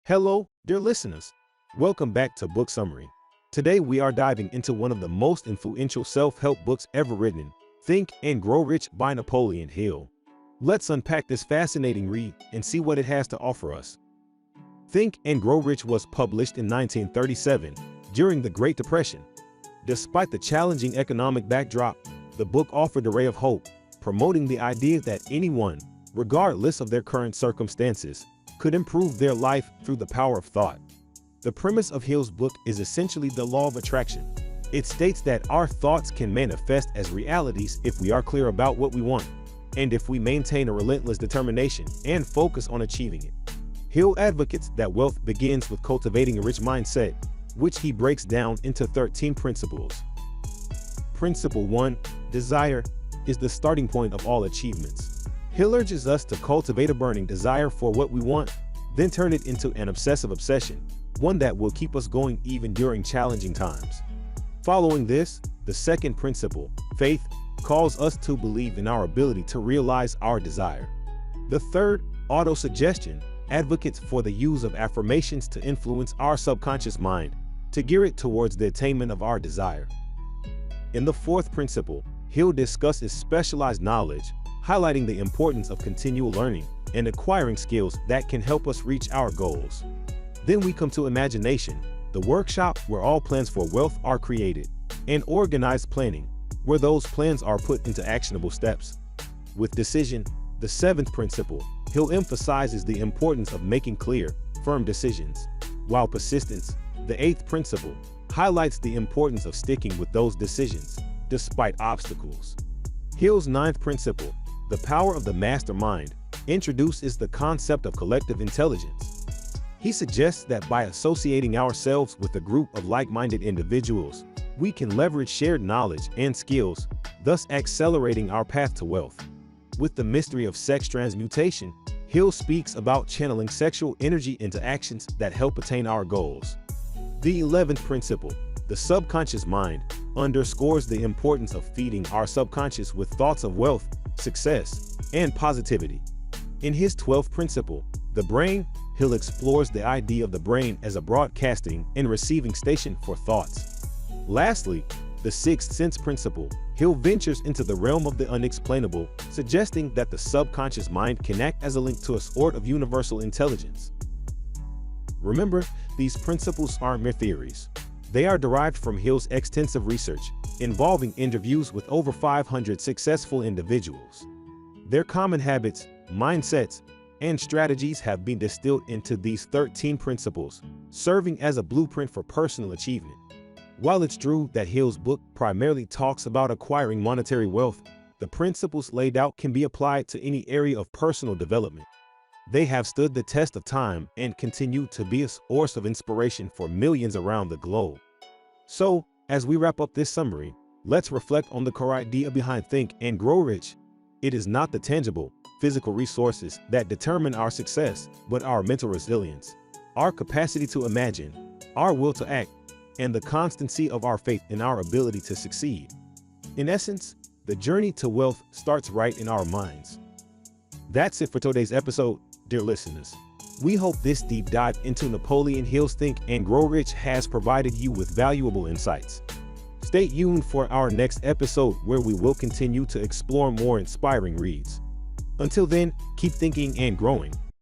Hello, dear listeners. Welcome back to Book Summary. Today we are diving into one of the most influential self-help books ever written, Think and Grow Rich by Napoleon Hill. Let's unpack this fascinating read and see what it has to offer us. Think and Grow Rich was published in 1937 during the Great Depression. Despite the challenging economic backdrop, the book offered a ray of hope, promoting the idea that anyone, regardless of their current circumstances, could improve their life through the power of thought. The premise of Hill's book is essentially the law of attraction. It states that our thoughts can manifest as realities if we are clear about what we want, and if we maintain a relentless determination and focus on achieving it. Hill advocates that wealth begins with cultivating a rich mindset, which he breaks down into 13 principles. Principle 1, desire, is the starting point of all achievements. Hill urges us to cultivate a burning desire for what we want, then turn it into an obsessive obsession, one that will keep us going even during challenging times. Following this, the second principle, faith, calls us to believe in our ability to realize our desire. The third, autosuggestion, advocates for the use of affirmations to influence our subconscious mind, to gear it towards the attainment of our desire. In the fourth principle, Hill discusses specialized knowledge, highlighting the importance of continual learning and acquiring skills that can help us reach our goals. Then we come to imagination, the workshop where all plans for wealth are created, and organized planning, where those plans are put into actionable steps. With decision, the seventh principle, Hill emphasizes the importance of making clear, firm decisions, while persistence, the eighth principle, highlights the importance of sticking with those decisions, despite obstacles. Hill's ninth principle, the power of the mastermind, introduces the concept of collective intelligence. He suggests that by associating ourselves with a group of like-minded individuals, we can leverage shared knowledge and skills, thus accelerating our path to wealth. With the mystery of sex transmutation, Hill speaks about channeling sexual energy into actions that help attain our goals. The 11th principle, the subconscious mind, underscores the importance of feeding our subconscious with thoughts of wealth, success, and positivity. In his 12th principle, the brain, Hill explores the idea of the brain as a broadcasting and receiving station for thoughts. Lastly, the sixth sense principle, Hill ventures into the realm of the unexplainable, suggesting that the subconscious mind can act as a link to a sort of universal intelligence. Remember, these principles aren't mere theories. They are derived from Hill's extensive research, involving interviews with over 500 successful individuals. Their common habits, mindsets, and strategies have been distilled into these 13 principles, serving as a blueprint for personal achievement. While it's true that Hill's book primarily talks about acquiring monetary wealth, the principles laid out can be applied to any area of personal development. They have stood the test of time and continue to be a source of inspiration for millions around the globe. So, as we wrap up this summary, let's reflect on the core idea behind Think and Grow Rich. It is not the tangible, physical resources that determine our success, but our mental resilience, our capacity to imagine, our will to act, and the constancy of our faith in our ability to succeed. In essence, the journey to wealth starts right in our minds. That's it for today's episode, dear listeners. We hope this deep dive into Napoleon Hill's Think and Grow Rich has provided you with valuable insights. Stay tuned for our next episode where we will continue to explore more inspiring reads. Until then, keep thinking and growing.